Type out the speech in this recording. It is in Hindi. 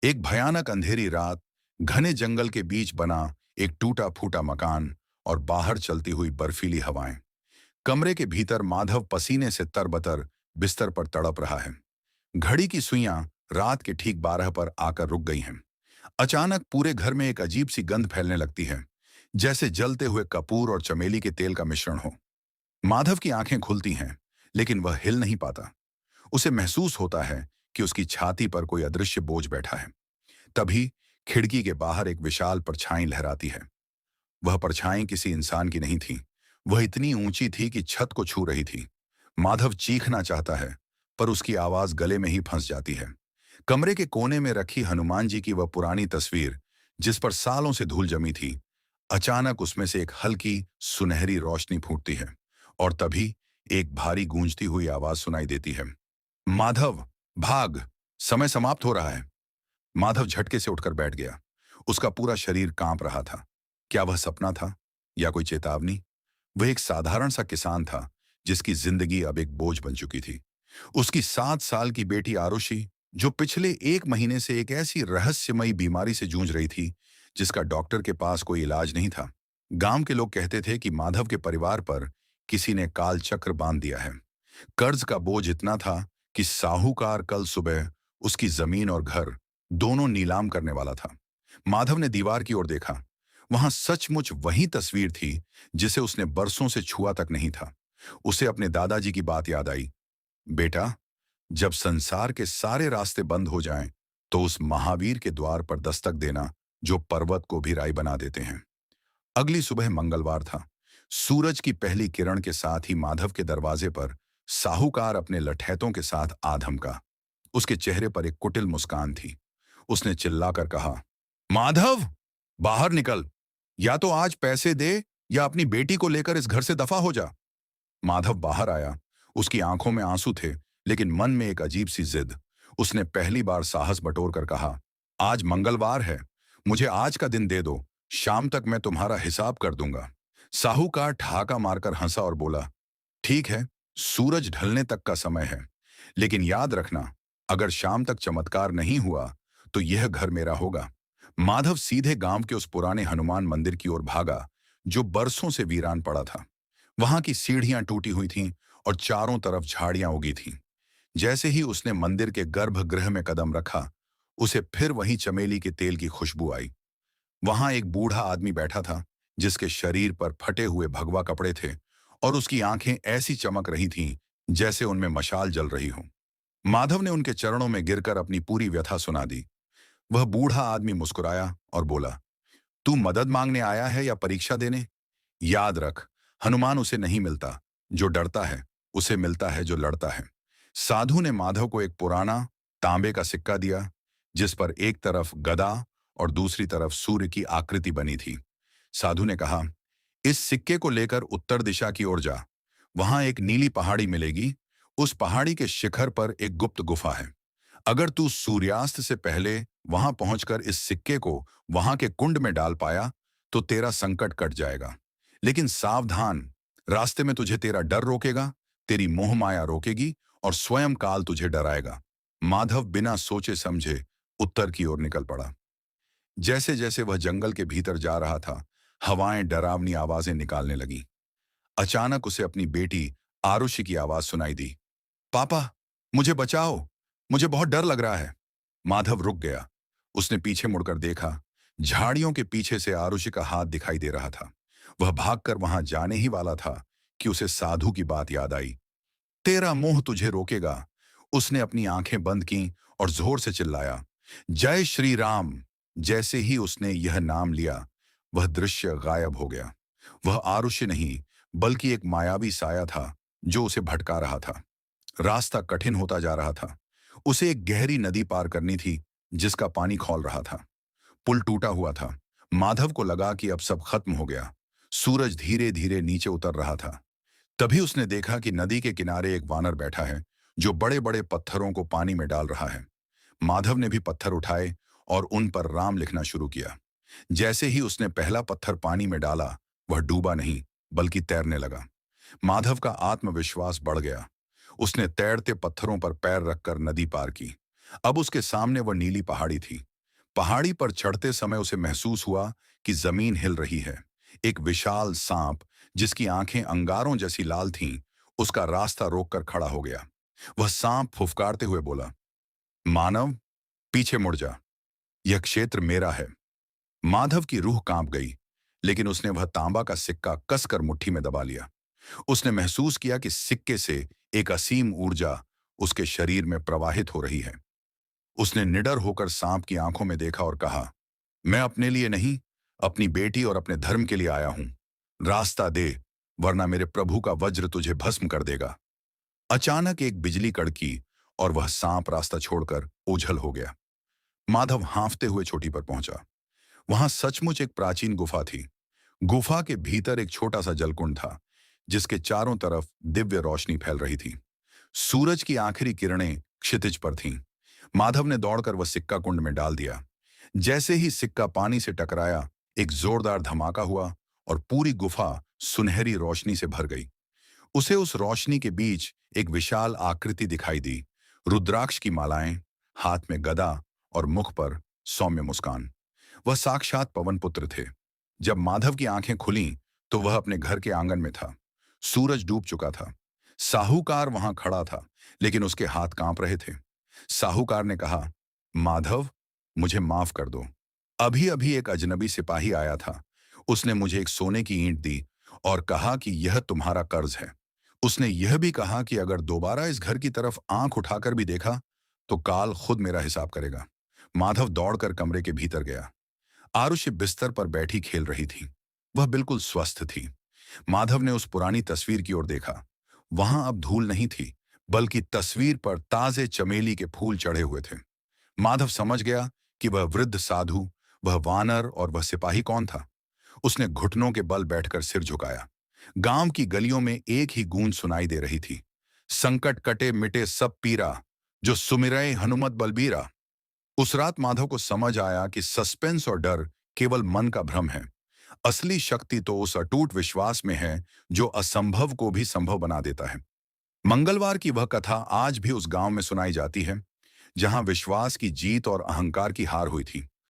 एक भयानक अंधेरी रात, घने जंगल के बीच बना एक टूटा फूटा मकान और बाहर चलती हुई बर्फीली हवाएं। कमरे के भीतर माधव पसीने से तरबतर बिस्तर पर तड़प रहा है। घड़ी की सुइयां रात के ठीक 12 पर आकर रुक गई हैं। अचानक पूरे घर में एक अजीब सी गंध फैलने लगती है, जैसे जलते हुए कपूर और चमेली के तेल का मिश्रण हो। माधव की आंखें खुलती हैं, लेकिन वह हिल नहीं पाता। उसे महसूस होता है कि उसकी छाती पर कोई अदृश्य बोझ बैठा है। तभी खिड़की के बाहर एक विशाल परछाई लहराती है। वह परछाई किसी इंसान की नहीं थी। वह इतनी ऊंची थी कि छत को छू रही थी। माधव चीखना चाहता है, पर उसकी आवाज गले में ही फंस जाती है। कमरे के कोने में रखी हनुमान जी की वह पुरानी तस्वीर, जिस पर सालों से धूल जमी थी, अचानक उसमें से एक हल्की सुनहरी रोशनी फूटती है। और तभी एक भारी गूंजती हुई आवाज सुनाई देती है। माधव, भाग! समय समाप्त हो रहा है। माधव झटके से उठकर बैठ गया। उसका पूरा शरीर कांप रहा था। क्या वह सपना था या कोई चेतावनी? वह एक साधारण सा किसान था, जिसकी जिंदगी अब एक बोझ बन चुकी थी। उसकी 7 साल की बेटी आरुषि, जो पिछले 1 महीने से एक ऐसी रहस्यमयी बीमारी से जूझ रही थी, जिसका डॉक्टर के पास कोई इलाज नहीं था। गांव के लोग कहते थे कि माधव के परिवार पर किसी ने काल चक्र बांध दिया है। कर्ज का बोझ इतना था कि साहूकार कल सुबह उसकी जमीन और घर दोनों नीलाम करने वाला था। माधव ने दीवार की ओर देखा। वहां सचमुच वही तस्वीर थी, जिसे उसने बरसों से छुआ तक नहीं था। उसे अपने दादाजी की बात याद आई। बेटा, जब संसार के सारे रास्ते बंद हो जाएं, तो उस महावीर के द्वार पर दस्तक देना, जो पर्वत को भी राई बना देते हैं। अगली सुबह मंगलवार था। सूरज की पहली किरण के साथ ही माधव के दरवाजे पर साहूकार अपने लठैतों के साथ आ धमका। उसके चेहरे पर एक कुटिल मुस्कान थी। उसने चिल्लाकर कहा, माधव, बाहर निकल! या तो आज पैसे दे, या अपनी बेटी को लेकर इस घर से दफा हो जा। माधव बाहर आया। उसकी आंखों में आंसू थे, लेकिन मन में एक अजीब सी जिद। उसने पहली बार साहस बटोर कर कहा, आज मंगलवार है, मुझे आज का दिन दे दो। शाम तक मैं तुम्हारा हिसाब कर दूंगा। साहूकार ठहाका मारकर हंसा और बोला, ठीक है, सूरज ढलने तक का समय है, लेकिन याद रखना, अगर शाम तक चमत्कार नहीं हुआ, तो यह घर मेरा होगा। माधव सीधे गांव के उस पुराने हनुमान मंदिर की ओर भागा, जो बरसों से वीरान पड़ा था। वहां की सीढ़ियां टूटी हुई थीं और चारों तरफ झाड़ियां उगी थीं। जैसे ही उसने मंदिर के गर्भगृह में कदम रखा, उसे फिर वहीं चमेली के तेल की खुशबू आई। वहां एक बूढ़ा आदमी बैठा था, जिसके शरीर पर फटे हुए भगवा कपड़े थे और उसकी आंखें ऐसी चमक रही थीं, जैसे उनमें मशाल जल रही हो। माधव ने उनके चरणों में गिरकर अपनी पूरी व्यथा सुना दी। वह बूढ़ा आदमी मुस्कुराया और बोला, तू मदद मांगने आया है या परीक्षा देने? याद रख, हनुमान उसे नहीं मिलता जो डरता है, उसे मिलता है जो लड़ता है। साधु ने माधव को एक पुराना तांबे का सिक्का दिया, जिस पर एक तरफ गदा और दूसरी तरफ सूर्य की आकृति बनी थी। साधु ने कहा, इस सिक्के को लेकर उत्तर दिशा की ओर जा। वहां एक नीली पहाड़ी मिलेगी। उस पहाड़ी के शिखर पर एक गुप्त गुफा है। अगर तू सूर्यास्त से पहले वहां पहुंचकर इस सिक्के को वहां के कुंड में डाल पाया, तो तेरा संकट कट जाएगा। लेकिन सावधान, रास्ते में तुझे तेरा डर रोकेगा, तेरी मोह माया रोकेगी और स्वयं काल तुझे डराएगा। माधव बिना सोचे समझे उत्तर की ओर निकल पड़ा। जैसे जैसे वह जंगल के भीतर जा रहा था, हवाएं डरावनी आवाजें निकालने लगीं। अचानक उसे अपनी बेटी आरुषि की आवाज सुनाई दी, पापा, मुझे बचाओ, मुझे बहुत डर लग रहा है। माधव रुक गया। उसने पीछे मुड़कर देखा। झाड़ियों के पीछे से आरुषि का हाथ दिखाई दे रहा था। वह भागकर वहां जाने ही वाला था कि उसे साधु की बात याद आई। तेरा मोह तुझे रोकेगा। उसने अपनी आंखें बंद की और जोर से चिल्लाया, जय श्री राम। जैसे ही उसने यह नाम लिया, वह दृश्य गायब हो गया। वह आरुषि नहीं, बल्कि एक मायावी साया था, जो उसे भटका रहा था। रास्ता कठिन होता जा रहा था। उसे एक गहरी नदी पार करनी थी, जिसका पानी खौल रहा था। पुल टूटा हुआ था। माधव को लगा कि अब सब खत्म हो गया। सूरज धीरे धीरे नीचे उतर रहा था। तभी उसने देखा कि नदी के किनारे एक वानर बैठा है, जो बड़े बड़े पत्थरों को पानी में डाल रहा है। माधव ने भी पत्थर उठाए और उन पर राम लिखना शुरू किया। जैसे ही उसने पहला पत्थर पानी में डाला, वह डूबा नहीं, बल्कि तैरने लगा। माधव का आत्मविश्वास बढ़ गया। उसने तैरते पत्थरों पर पैर रखकर नदी पार की। अब उसके सामने वह नीली पहाड़ी थी। पहाड़ी पर चढ़ते समय उसे महसूस हुआ कि जमीन हिल रही है। एक विशाल सांप, जिसकी आंखें अंगारों जैसी लाल थीं, उसका रास्ता रोककर खड़ा हो गया। वह सांप फुफकारते हुए बोला, मानव, पीछे मुड़ जा, यह क्षेत्र मेरा है। माधव की रूह कांप गई, लेकिन उसने वह तांबा का सिक्का कसकर मुट्ठी में दबा लिया। उसने महसूस किया कि सिक्के से एक असीम ऊर्जा उसके शरीर में प्रवाहित हो रही है। उसने निडर होकर सांप की आंखों में देखा और कहा, मैं अपने लिए नहीं, अपनी बेटी और अपने धर्म के लिए आया हूं। रास्ता दे, वरना मेरे प्रभु का वज्र तुझे भस्म कर देगा। अचानक एक बिजली कड़की और वह सांप रास्ता छोड़कर ओझल हो गया। माधव हांफते हुए चोटी पर पहुंचा। वहां सचमुच एक प्राचीन गुफा थी। गुफा के भीतर एक छोटा सा जलकुंड था, जिसके चारों तरफ दिव्य रोशनी फैल रही थी। सूरज की आखिरी किरणें क्षितिज पर थीं। माधव ने दौड़कर वह सिक्का कुंड में डाल दिया। जैसे ही सिक्का पानी से टकराया, एक जोरदार धमाका हुआ और पूरी गुफा सुनहरी रोशनी से भर गई। उसे उस रोशनी के बीच एक विशाल आकृति दिखाई दी। रुद्राक्ष की मालाएं, हाथ में गदा और मुख पर सौम्य मुस्कान। वह साक्षात पवन पुत्र थे। जब माधव की आंखें खुलीं, तो वह अपने घर के आंगन में था। सूरज डूब चुका था। साहूकार वहां खड़ा था, लेकिन उसके हाथ कांप रहे थे। साहूकार ने कहा, माधव, मुझे माफ कर दो। अभी अभी एक अजनबी सिपाही आया था। उसने मुझे एक सोने की ईंट दी और कहा कि यह तुम्हारा कर्ज है। उसने यह भी कहा कि अगर दोबारा इस घर की तरफ आंख उठाकर भी देखा, तो काल खुद मेरा हिसाब करेगा। माधव दौड़कर कमरे के भीतर गया। आरुषि बिस्तर पर बैठी खेल रही थी। वह बिल्कुल स्वस्थ थी। माधव ने उस पुरानी तस्वीर की ओर देखा। वहां अब धूल नहीं थी, बल्कि तस्वीर पर ताजे चमेली के फूल चढ़े हुए थे। माधव समझ गया कि वह वृद्ध साधु, वह वानर और वह सिपाही कौन था। उसने घुटनों के बल बैठकर सिर झुकाया। गांव की गलियों में एक ही गूंज सुनाई दे रही थी, संकट कटे मिटे सब पीरा, जो सुमिरै हनुमत बलबीरा। उस रात माधव को समझ आया कि सस्पेंस और डर केवल मन का भ्रम है। असली शक्ति तो उस अटूट विश्वास में है जो असंभव को भी संभव बना देता है। मंगलवार की वह कथा आज भी उस गांव में सुनाई जाती है, जहां विश्वास की जीत और अहंकार की हार हुई थी।